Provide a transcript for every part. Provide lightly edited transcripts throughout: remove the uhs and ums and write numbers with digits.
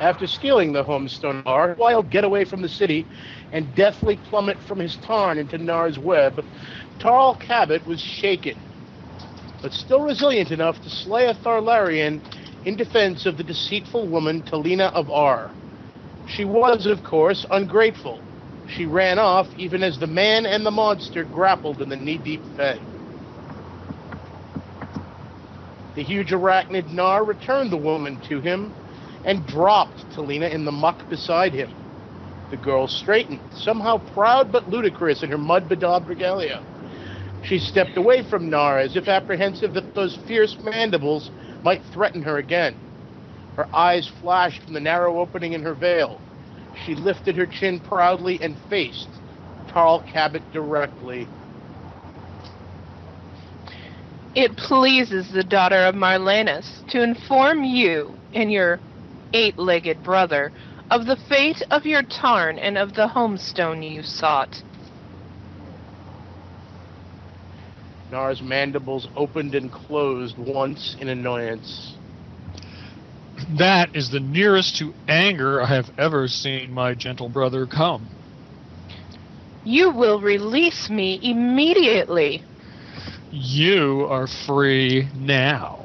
After stealing the homestone Nar, wild getaway from the city, and deathly plummet from his tarn into Nar's web, Tarl Cabot was shaken, but still resilient enough to slay a Tharlarian in defense of the deceitful woman Talena of Ar. She was, of course, ungrateful. She ran off even as the man and the monster grappled in the knee-deep fen. The huge arachnid Nar returned the woman to him and dropped Talena in the muck beside him. The girl straightened, somehow proud but ludicrous in her mud-bedaubed regalia. She stepped away from Nar as if apprehensive that those fierce mandibles might threaten her again. Her eyes flashed from the narrow opening in her veil. She lifted her chin proudly and faced Tarl Cabot directly. It pleases the daughter of Marlanus to inform you and your 8-legged brother of the fate of your tarn and of the homestone you sought. Nar's mandibles opened and closed once in annoyance. That is the nearest to anger I have ever seen my gentle brother come. You will release me immediately. You are free now.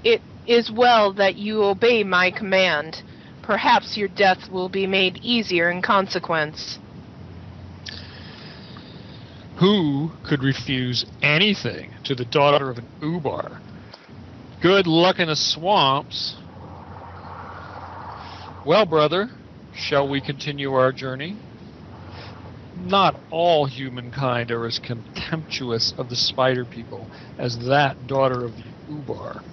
It is well that you obey my command. Perhaps your death will be made easier in consequence. Who could refuse anything to the daughter of an Ubar? Good luck in the swamps. Well, brother, shall we continue our journey? Not all humankind are as contemptuous of the spider people as that daughter of the Ubar.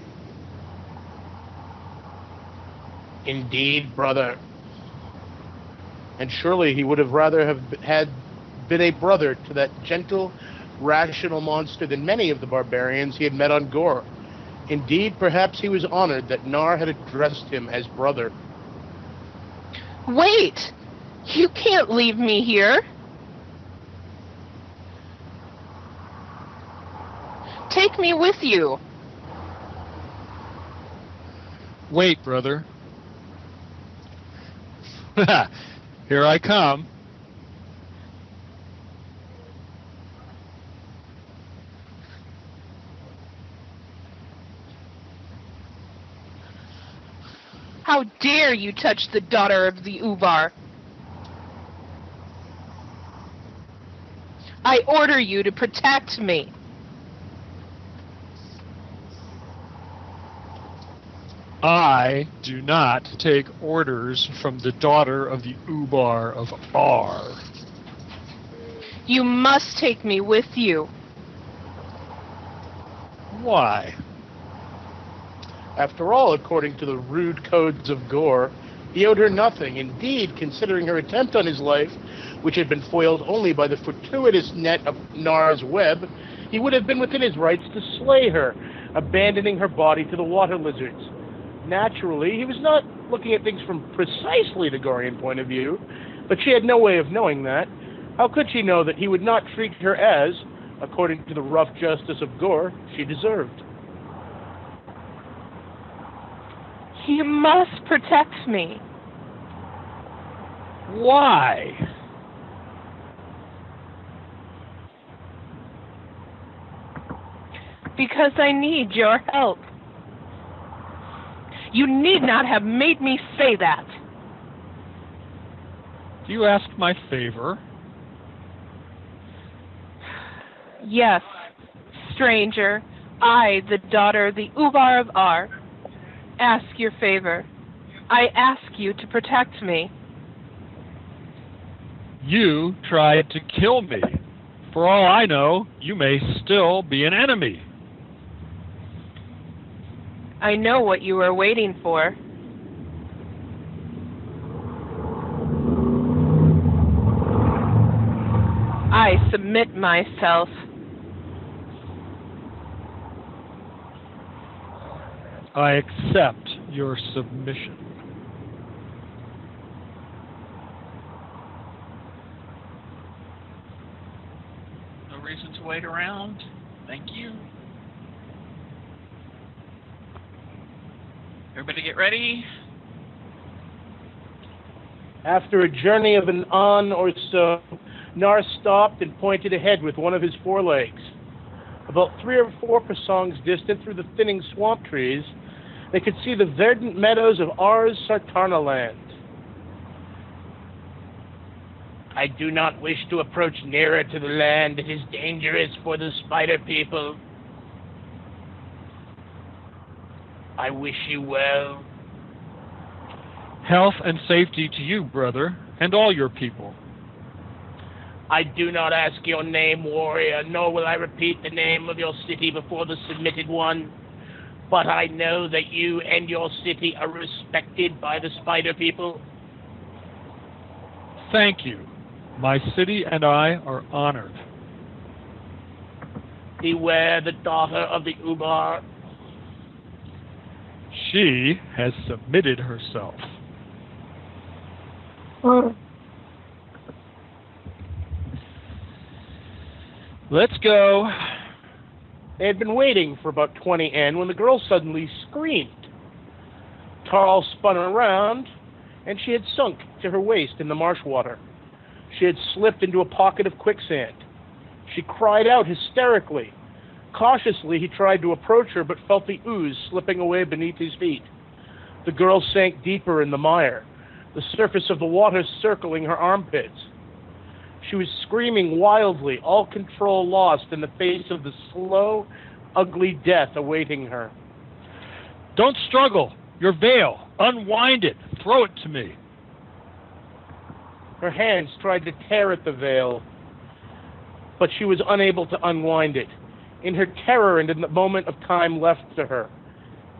Indeed, brother. And surely he would have rather have had been a brother to that gentle, rational monster than many of the barbarians he had met on Gore. Indeed, perhaps he was honored that Nar had addressed him as brother. Wait! You can't leave me here. Take me with you. Wait, brother. Here I come. How dare you touch the daughter of the Ubar? I order you to protect me. I do not take orders from the daughter of the Ubar of Ar. You must take me with you. Why? After all, according to the rude codes of Gore, he owed her nothing. Indeed, considering her attempt on his life, which had been foiled only by the fortuitous net of Nar's web, he would have been within his rights to slay her, abandoning her body to the water lizards. Naturally, he was not looking at things from precisely the Gorean point of view, but she had no way of knowing that. How could she know that he would not treat her as, according to the rough justice of Gore, she deserved? You must protect me. Why? Because I need your help. You need not have made me say that. Do you ask my favor? Yes, stranger, I, the daughter of the Ubar of Ar, ask your favor. I ask you to protect me. You tried to kill me. For all I know, you may still be an enemy. I know what you are waiting for. I submit myself. I accept your submission. No reason to wait around. Thank you. Everybody get ready. After a journey of an on or so, Nar stopped and pointed ahead with one of his forelegs. About 3 or 4 pasongs distant through the thinning swamp trees, they could see the verdant meadows of Ars Sartarna land. I do not wish to approach nearer to the land. It is dangerous for the spider people. I wish you well. Health and safety to you, brother, and all your people. I do not ask your name, warrior, nor will I repeat the name of your city before the submitted one. But I know that you and your city are respected by the spider people. Thank you. My city and I are honored. Beware the daughter of the Ubar. She has submitted herself. Let's go. They had been waiting for about 20 N when the girl suddenly screamed. Tarl spun around, and she had sunk to her waist in the marsh water. She had slipped into a pocket of quicksand. She cried out hysterically. Cautiously, he tried to approach her, but felt the ooze slipping away beneath his feet. The girl sank deeper in the mire, the surface of the water circling her armpits. She was screaming wildly, all control lost in the face of the slow, ugly death awaiting her. Don't struggle. Your veil. Unwind it. Throw it to me. Her hands tried to tear at the veil, but she was unable to unwind it. In her terror and in the moment of time left to her.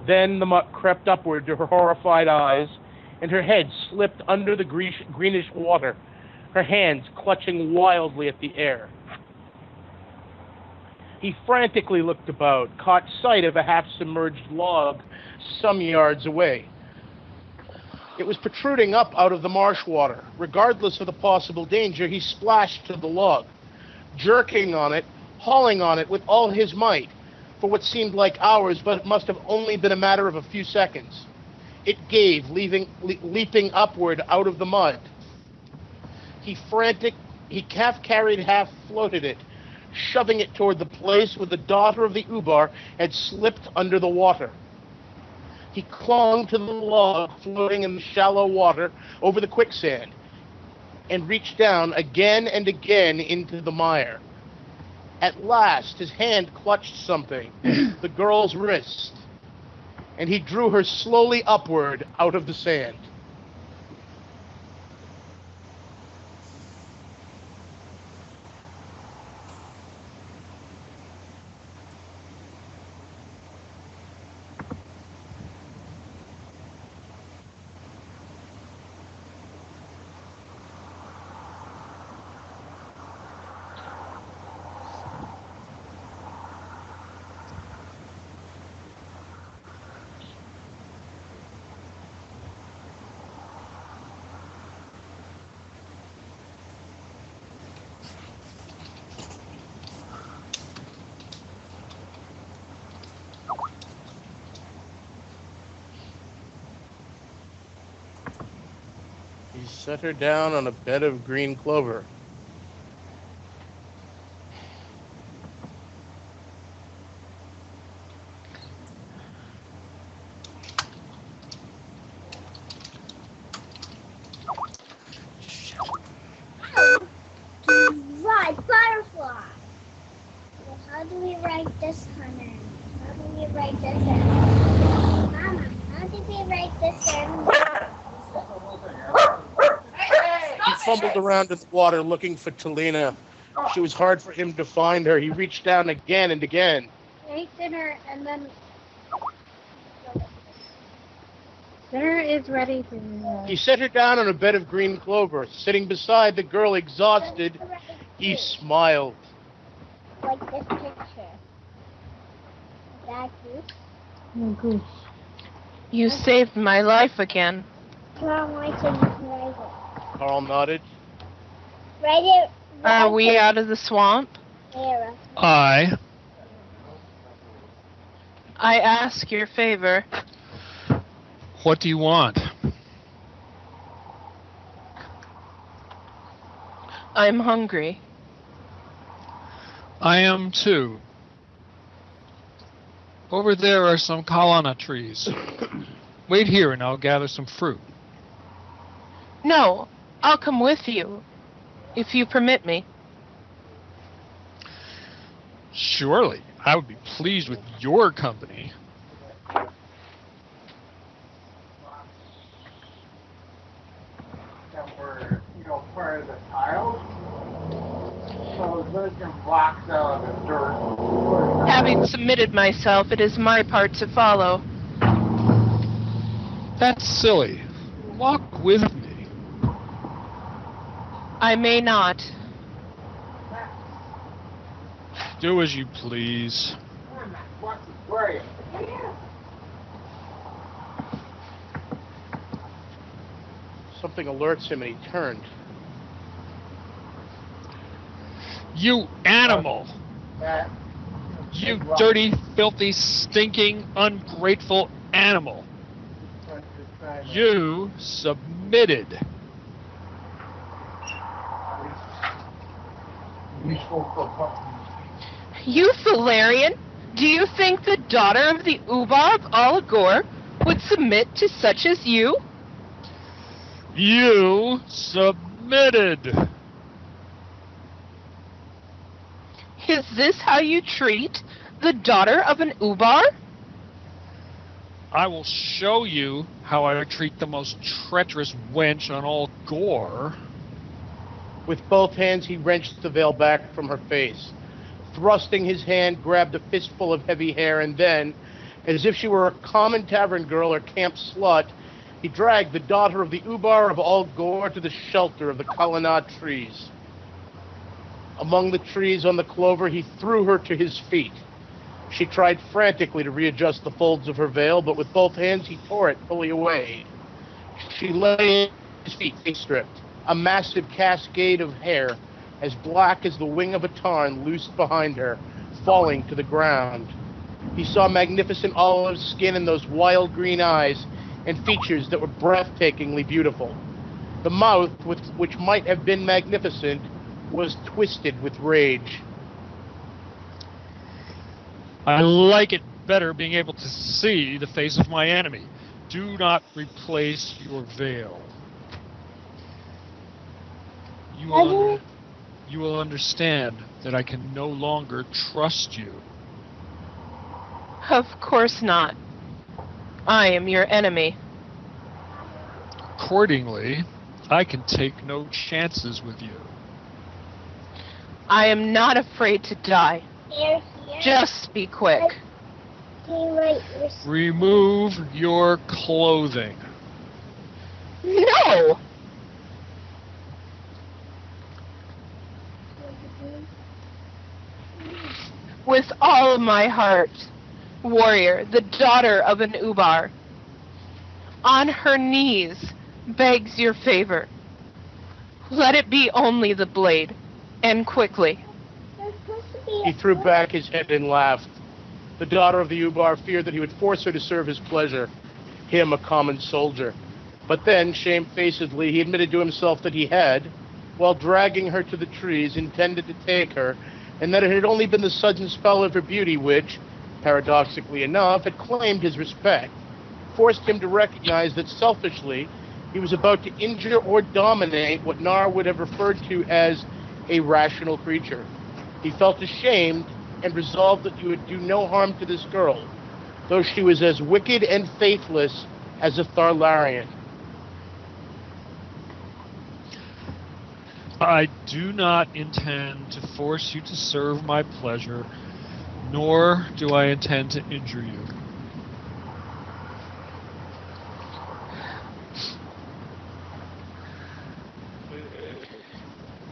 Then the muck crept upward to her horrified eyes, and her head slipped under the greenish water, her hands clutching wildly at the air. He frantically looked about, caught sight of a half-submerged log some yards away. It was protruding up out of the marsh water. Regardless of the possible danger, he splashed to the log, jerking on it, hauling on it with all his might, for what seemed like hours, but it must have only been a matter of a few seconds. It gave, leaping upward out of the mud. He half carried, half floated it, shoving it toward the place where the daughter of the Ubar had slipped under the water. He clung to the log floating in the shallow water over the quicksand and reached down again and again into the mire. At last, his hand clutched something, the girl's wrist, and he drew her slowly upward out of the sand. He set her down on a bed of green clover. Right, butterfly. Well, how do we write this, honey? How do we write this in? Mama, how do we write this in? He fumbled around in the water looking for Talena. She was hard for him to find her. He reached down again and again. Ate dinner and then... Dinner is ready to... He set her down on a bed of green clover. Sitting beside the girl, exhausted, he smiled. Like this picture. That goose? No goose. You saved my life again. Come on, why can't you write it? Tarl nodded. Write it. Are we out of the swamp? Here. I I ask your favor. What do you want? I'm hungry. I am too. Over there are some kalana trees. Wait here and I'll gather some fruit. No, I'll come with you, if you permit me. Surely, I would be pleased with your company. That were, part of the tiles. So those are blocks out of the dirt. Having submitted myself, it is my part to follow. That's silly. Walk with me. I may not. Do as you please. Where are you? Something alerts him and he turned. You animal! You dirty, filthy, stinking, ungrateful animal! You submitted. You Solarian? Do you think the daughter of the Ubar of Al Gore would submit to such as you? You submitted. Is this how you treat the daughter of an Ubar? I will show you how I treat the most treacherous wench on all Gore. With both hands, he wrenched the veil back from her face. Thrusting his hand, grabbed a fistful of heavy hair, and then, as if she were a common tavern girl or camp slut, he dragged the daughter of the Ubar of Al Gore to the shelter of the Kalana trees. Among the trees on the clover, he threw her to his feet. She tried frantically to readjust the folds of her veil, but with both hands he tore it fully away. She lay at his feet, face-stripped, a massive cascade of hair, as black as the wing of a tarn, loosed behind her, falling to the ground. He saw magnificent olive skin and those wild green eyes, and features that were breathtakingly beautiful. The mouth, which might have been magnificent, was twisted with rage. I like it better being able to see the face of my enemy. Do not replace your veil. You will understand that I can no longer trust you. Of course not. I am your enemy. Accordingly, I can take no chances with you. I am not afraid to die. Here. Just be quick. Remove your clothing. No! With all of my heart, warrior, the daughter of an Ubar, on her knees, begs your favor. Let it be only the blade, and quickly. He threw back his head and laughed. The daughter of the Ubar feared that he would force her to serve his pleasure, him a common soldier. But then, shamefacedly, he admitted to himself that he had, while dragging her to the trees, intended to take her, and that it had only been the sudden spell of her beauty which, paradoxically enough, had claimed his respect, forced him to recognize that selfishly he was about to injure or dominate what Nar would have referred to as a rational creature. He felt ashamed and resolved that he would do no harm to this girl, though she was as wicked and faithless as a Tharlarian. I do not intend to force you to serve my pleasure, nor do I intend to injure you.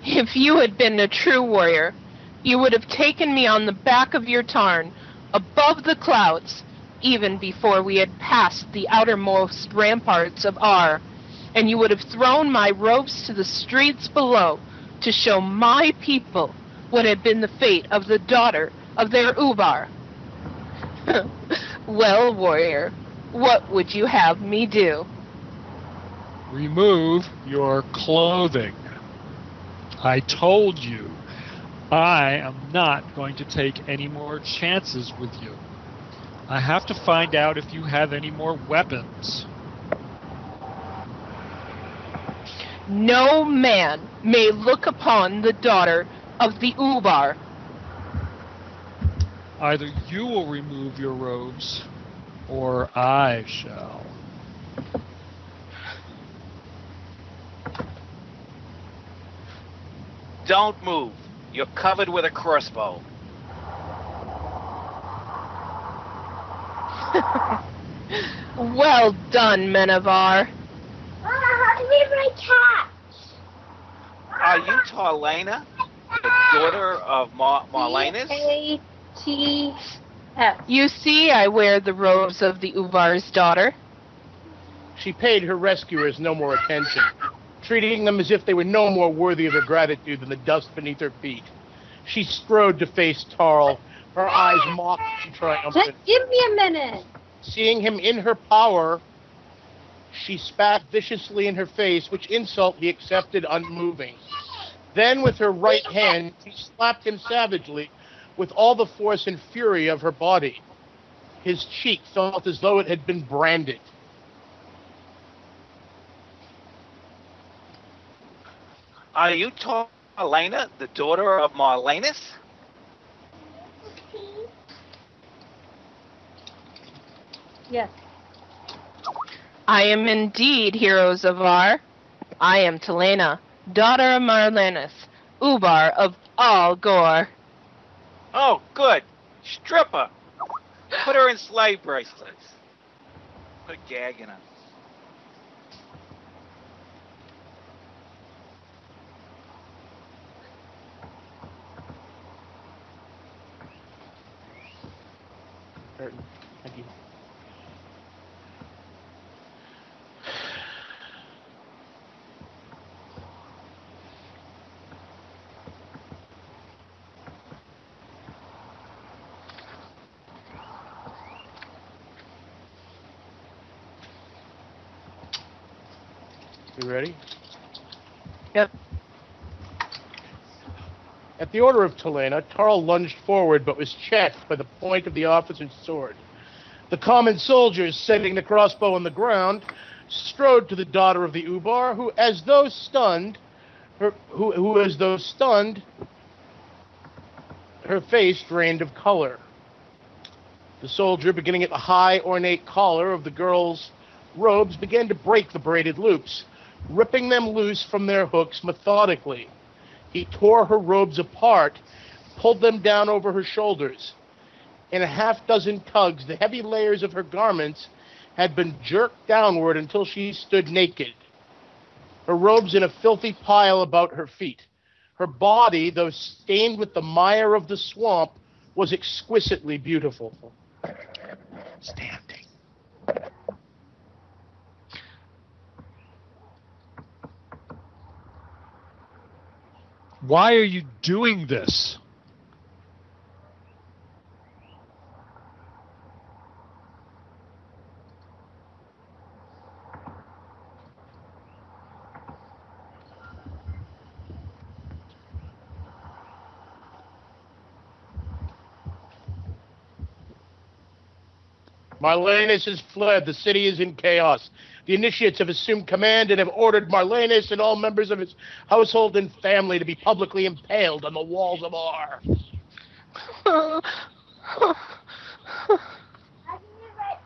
If you had been a true warrior, you would have taken me on the back of your tarn, above the clouds, even before we had passed the outermost ramparts of Ar, and you would have thrown my robes to the streets below to show my people what had been the fate of the daughter of their Ubar. Well, warrior, What would you have me do? Remove your clothing. I told you, I am not going to take any more chances with you. I have to find out if you have any more weapons. No man may look upon the daughter of the Ubar. Either you will remove your robes, or I shall. Don't move. You're covered with a crossbow. Well done, men of Ar. How do we write cats? Are you Talena, the daughter of Marlanus? A-T-F. You see, I wear the robes of the Ubar's daughter. She paid her rescuers no more attention, treating them as if they were no more worthy of her gratitude than the dust beneath her feet. She strode to face Tarl, her eyes mocked and triumphant. Just give me a minute. Seeing him in her power, she spat viciously in her face, which insult he accepted unmoving. Then, with her right hand, she slapped him savagely with all the force and fury of her body. His cheek felt as though it had been branded. Are you Talena, the daughter of Marlanus? Yes. I am indeed, heroes of Ar. I am Talena, daughter of Marlanus, Ubar of all Gore. Oh, good. Strip her. Put her in slave bracelets. Put a gag in her. Thank you. You ready? Yep. At the order of Talena, Tarl lunged forward but was checked by the point of the officer's sword. The common soldiers, setting the crossbow on the ground, strode to the daughter of the Ubar, who, as though stunned, her face drained of color. The soldier, beginning at the high, ornate collar of the girl's robes, began to break the braided loops, ripping them loose from their hooks methodically. He tore her robes apart, pulled them down over her shoulders. In a half-dozen tugs, the heavy layers of her garments had been jerked downward until she stood naked, her robes in a filthy pile about her feet. Her body, though stained with the mire of the swamp, was exquisitely beautiful. Standing. Why are you doing this? Marlanus has fled. The city is in chaos. The initiates have assumed command and have ordered Marlanus and all members of his household and family to be publicly impaled on the walls of Ar. How do we write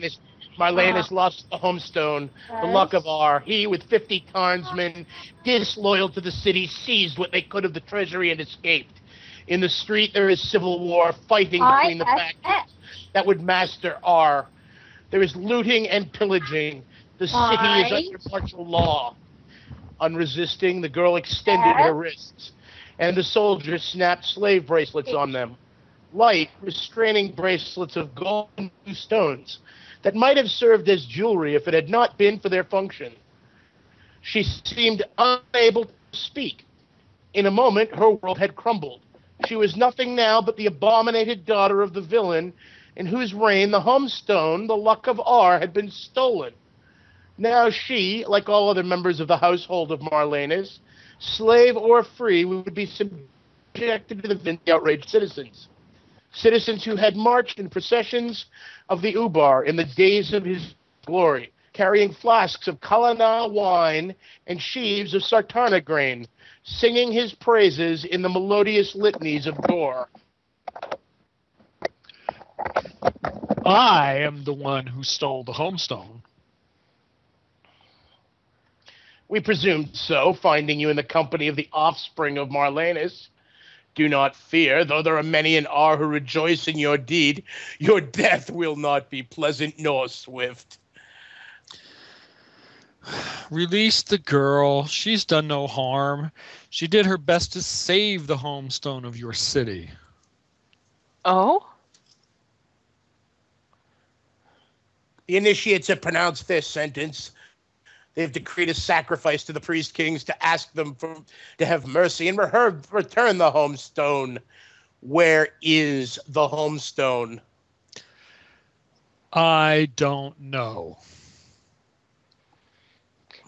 fish? Marlanus lost the homestone, the luck of Ar. He, with 50 Tarnsmen, disloyal to the city, seized what they could of the treasury and escaped. In the street, there is civil war, fighting between the factions that would master Ar. There is looting and pillaging. The city is under martial law. Unresisting, the girl extended her wrists, and the soldiers snapped slave bracelets on them. Light, restraining bracelets of gold and blue stones that might have served as jewelry if it had not been for their function. She seemed unable to speak. In a moment, her world had crumbled. She was nothing now but the abominated daughter of the villain in whose reign the homestone, the luck of R, had been stolen. Now she, like all other members of the household of Marlenus, slave or free, would be subjected to the outraged citizens. Citizens who had marched in processions of the Ubar in the days of his glory, carrying flasks of Kalana wine and sheaves of Sartana grain, singing his praises in the melodious litanies of Gore. I am the one who stole the homestone. We presumed so, finding you in the company of the offspring of Marlenus. Do not fear, though there are many in R who rejoice in your deed, your death will not be pleasant nor swift. Release the girl. She's done no harm. She did her best to save the homestone of your city. Oh? The initiates have pronounced their sentence. They have decreed a sacrifice to the priest kings to ask them to have mercy and return the homestone. Where is the homestone? I don't know.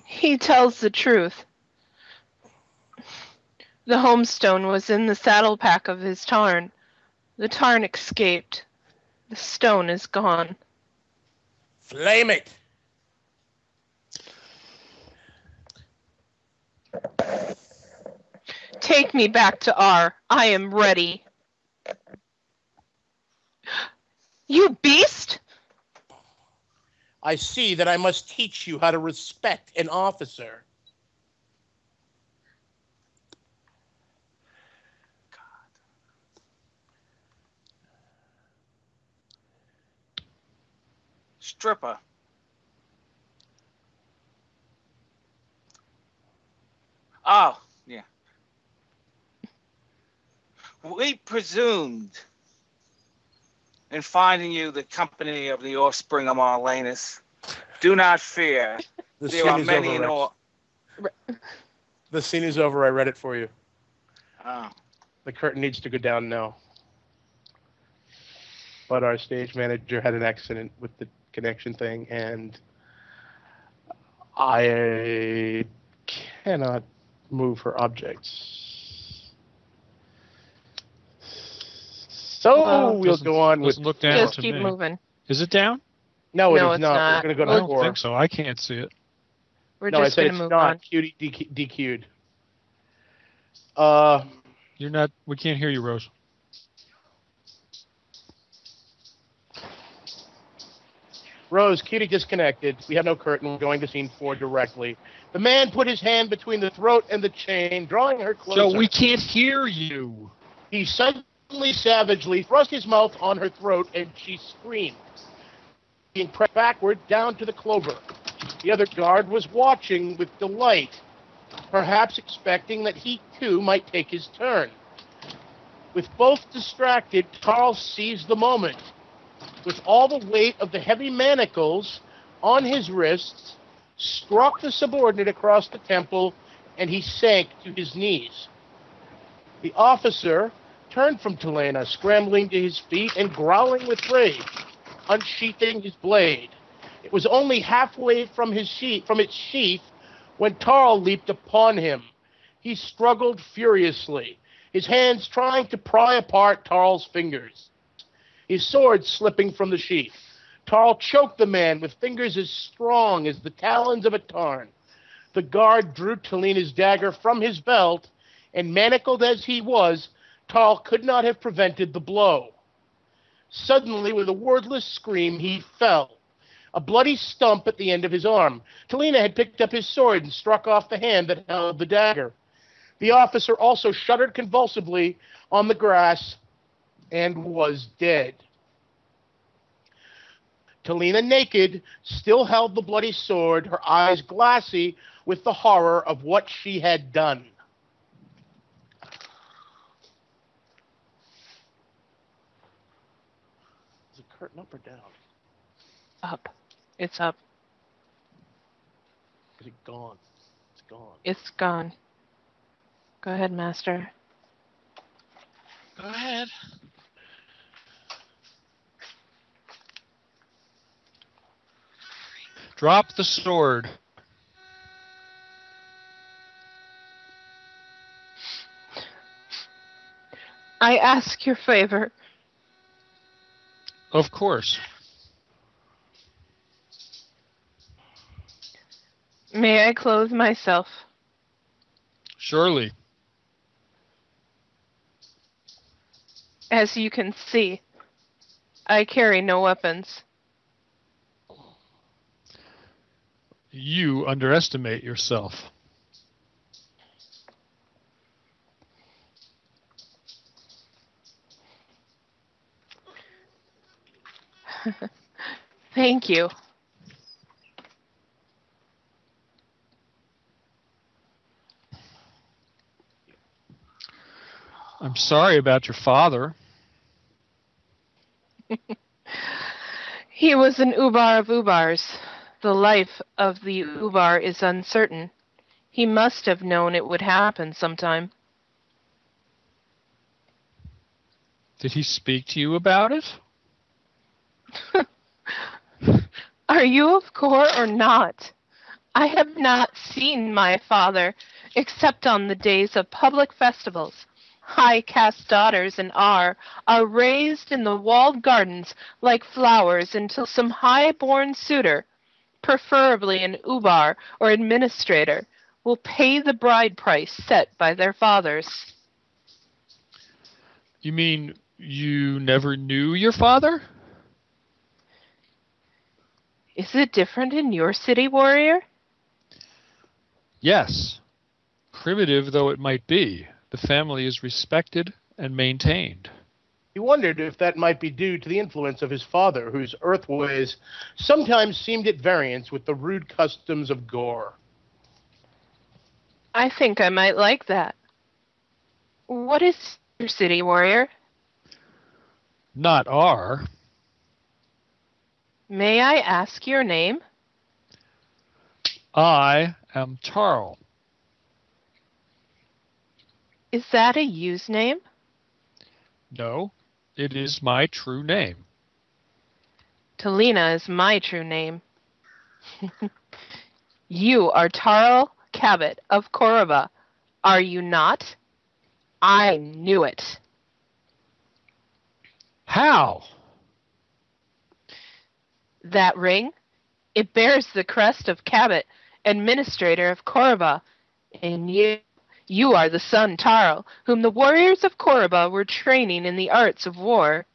He tells the truth. The homestone was in the saddle pack of his tarn. The tarn escaped. The stone is gone. Flame it! Take me back to R. I am ready. You beast! I see that I must teach you how to respect an officer. Stripper. Oh, yeah. We presumed in finding you the company of the offspring of Marlenus. Do not fear. The There scene are is many over, in Rex. all. The scene is over. I read it for you. Oh. The curtain needs to go down now. But our stage manager had an accident with the connection thing, and I cannot move her objects. So Well, we'll go on with. Doesn't look down Just to keep me. moving. Is it down? No, No, it is it's not. not. We're going to go I to don't 4. think so. I can't see it. We're No, I just said going it's to move not. on. Cutie DQ'd. You're not. We can't hear you, Rose. Rose, Cutie disconnected. We have no curtain. We're going to scene 4 directly. The man put his hand between the throat and the chain, drawing her closer. Joe, we can't hear you. He suddenly, savagely thrust his mouth on her throat, and she screamed, being pressed backward down to the clover. The other guard was watching with delight, perhaps expecting that he too might take his turn. With both distracted, Tarl seized the moment. With all the weight of the heavy manacles on his wrists, struck the subordinate across the temple, and he sank to his knees. The officer turned from Talena, scrambling to his feet and growling with rage, unsheathing his blade. It was only halfway from its sheath when Tarl leaped upon him. He struggled furiously, his hands trying to pry apart Tarl's fingers. His sword slipping from the sheath. Tarl choked the man with fingers as strong as the talons of a tarn. The guard drew Talena's dagger from his belt, and manacled as he was, Tarl could not have prevented the blow. Suddenly, with a wordless scream, he fell, a bloody stump at the end of his arm. Talena had picked up his sword and struck off the hand that held the dagger. The officer also shuddered convulsively on the grass and was dead. Talena, naked, still held the bloody sword, her eyes glassy with the horror of what she had done. Is the curtain up or down? Up. It's up. Is it gone? It's gone. It's gone. Go ahead, Master. Go ahead. Drop the sword. I ask your favor. Of course. May I clothe myself? Surely. As you can see, I carry no weapons. You underestimate yourself. Thank you. I'm sorry about your father. He was an Ubar of Ubars. The life of the Ubar is uncertain. He must have known it would happen sometime. Did he speak to you about it? Are you of Kor or not? I have not seen my father, except on the days of public festivals. High-caste daughters in Ar are raised in the walled gardens like flowers until some high-born suitor, preferably an Ubar or administrator, will pay the bride price set by their fathers. You mean you never knew your father? Is it different in your city, warrior? Yes. Primitive though it might be, the family is respected and maintained. He wondered if that might be due to the influence of his father, whose earth ways sometimes seemed at variance with the rude customs of Gore. I think I might like that. What is your city, warrior? Not Ar. May I ask your name? I am Tarl. Is that a use name? No, it is my true name. Talena is my true name. You are Tarl Cabot of Koroba, are you not? I knew it. How? That ring? It bears the crest of Cabot, administrator of Koroba, and you are the son Tarl, whom the warriors of Koroba were training in the arts of war.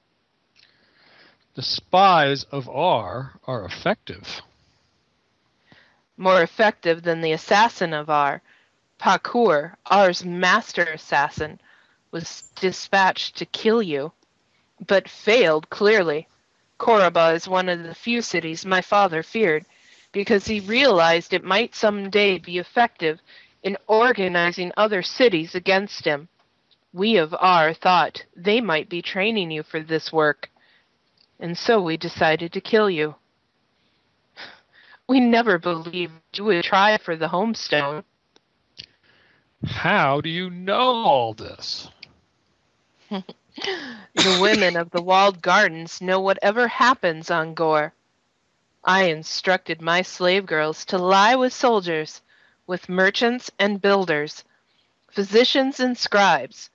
The spies of Ar are effective. More effective than the assassin of Ar. Pakur, Ar's master assassin, was dispatched to kill you, but failed clearly. Koroba is one of the few cities my father feared, because he realized it might someday be effective in organizing other cities against him. We of Ar thought they might be training you for this work, and so we decided to kill you. We never believed you would try for the homestone. How do you know all this? The women of the walled gardens know whatever happens on Gore. I instructed my slave girls to lie with soldiers, with merchants and builders, physicians and scribes.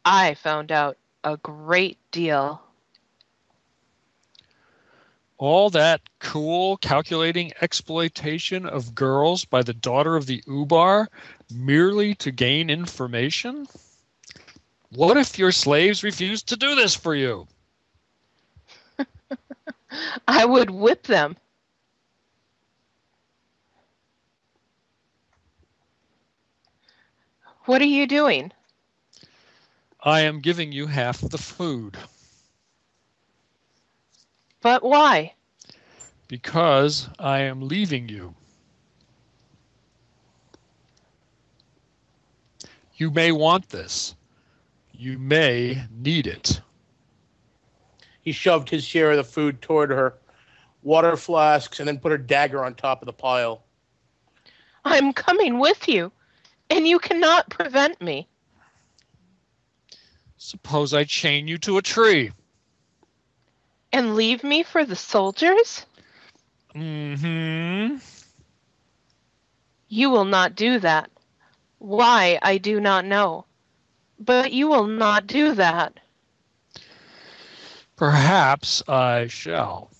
I found out a great deal. All that cool calculating exploitation of girls by the daughter of the Ubar merely to gain information? What if your slaves refused to do this for you? I would whip them. What are you doing? I am giving you half of the food. But why? Because I am leaving you. You may want this. You may need it. He shoved his share of the food toward her, water flasks, and then put her dagger on top of the pile. I'm coming with you, and you cannot prevent me. Suppose I chain you to a tree. And leave me for the soldiers? Mm-hmm. You will not do that. Why, I do not know. But you will not do that. Perhaps I shall.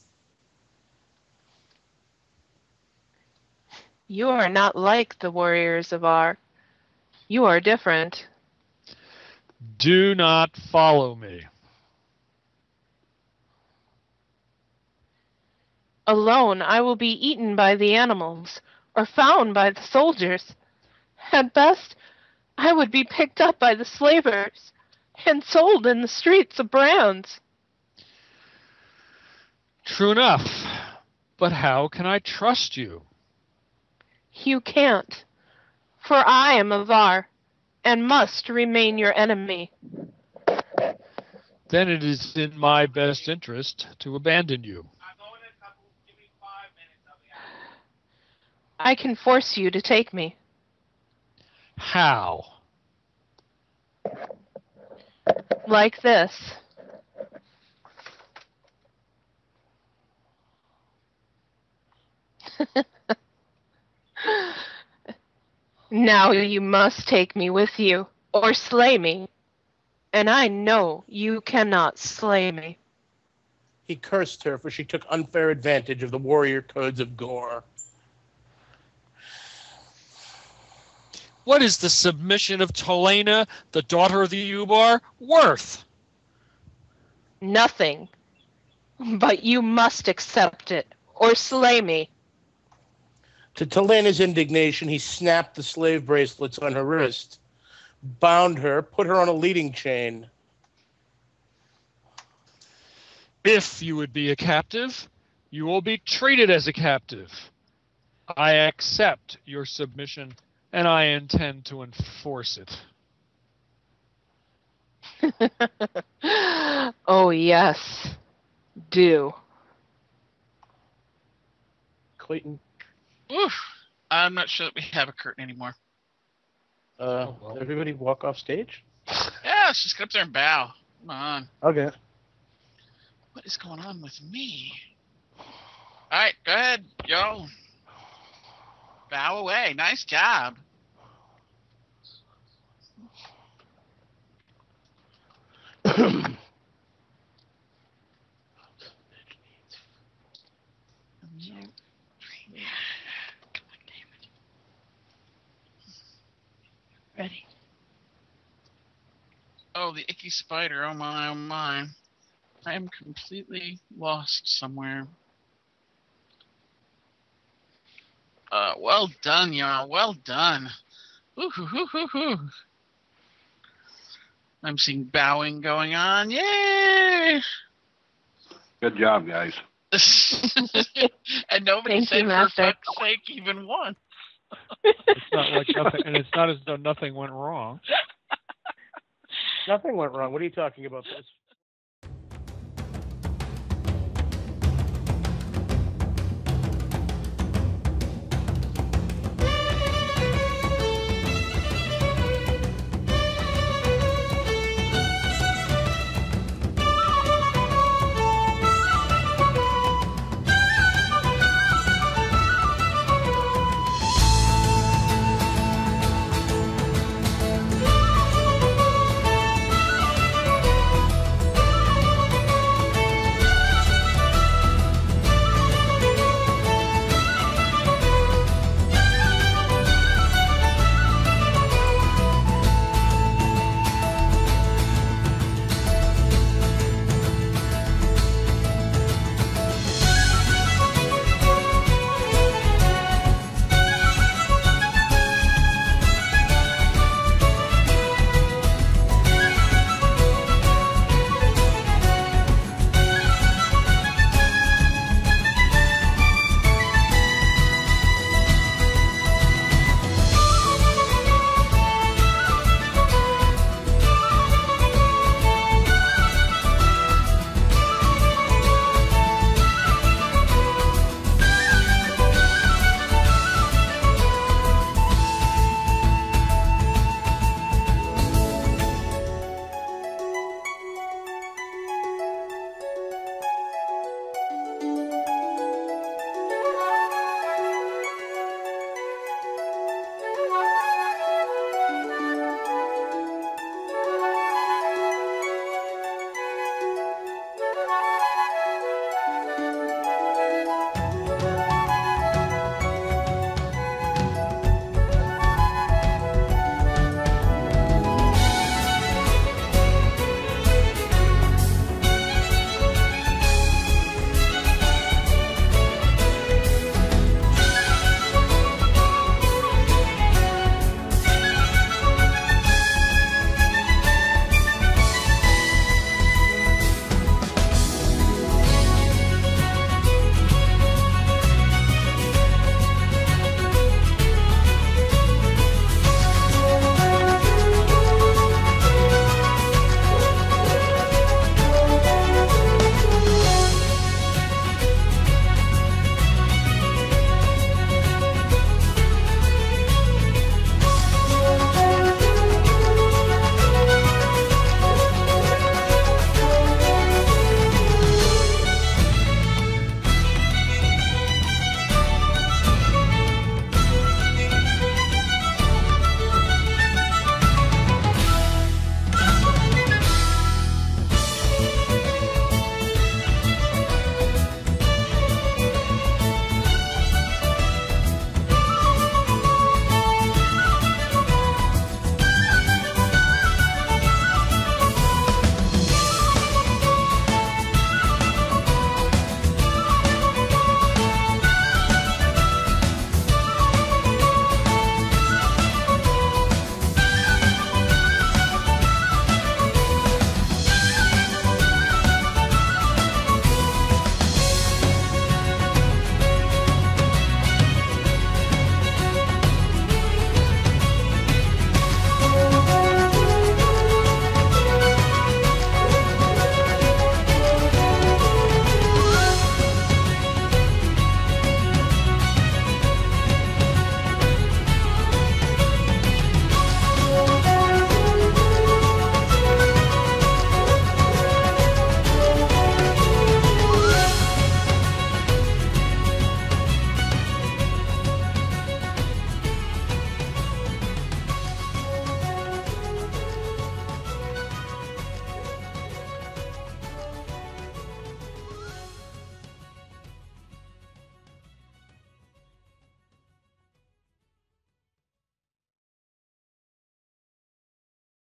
You are not like the warriors of Ar. You are different. Do not follow me. Alone I will be eaten by the animals, or found by the soldiers. At best, I would be picked up by the slavers, and sold in the streets of Brands. True enough. But how can I trust you? You can't, for I am of Ar, and must remain your enemy. Then it is in my best interest to abandon you. I can force you to take me. How? Like this. Now you must take me with you, or slay me. And I know you cannot slay me. He cursed her, for she took unfair advantage of the warrior codes of Gore. What is the submission of Talena, the daughter of the Ubar, worth? Nothing. But you must accept it, or slay me. To Telena's indignation, he snapped the slave bracelets on her wrist, bound her, put her on a leading chain. If you would be a captive, you will be treated as a captive. I accept your submission, and I intend to enforce it. Oh, yes. Do. Clayton, Oof. I'm not sure that we have a curtain anymore. everybody walk off stage? Yeah, let's just get up there and bow. Come on. Okay. What is going on with me? All right, go ahead, yo. Bow away. Nice job. Ready. Oh, the icky spider. Oh my, oh my. I am completely lost somewhere. Well done, y'all. Well done. Ooh. I'm seeing bowing going on. Yay! Good job, guys. And nobody Thank said you, for Master. fuck's sake even once. It's not like nothing, and it's not as though nothing went wrong. Nothing went wrong. What are you talking about? This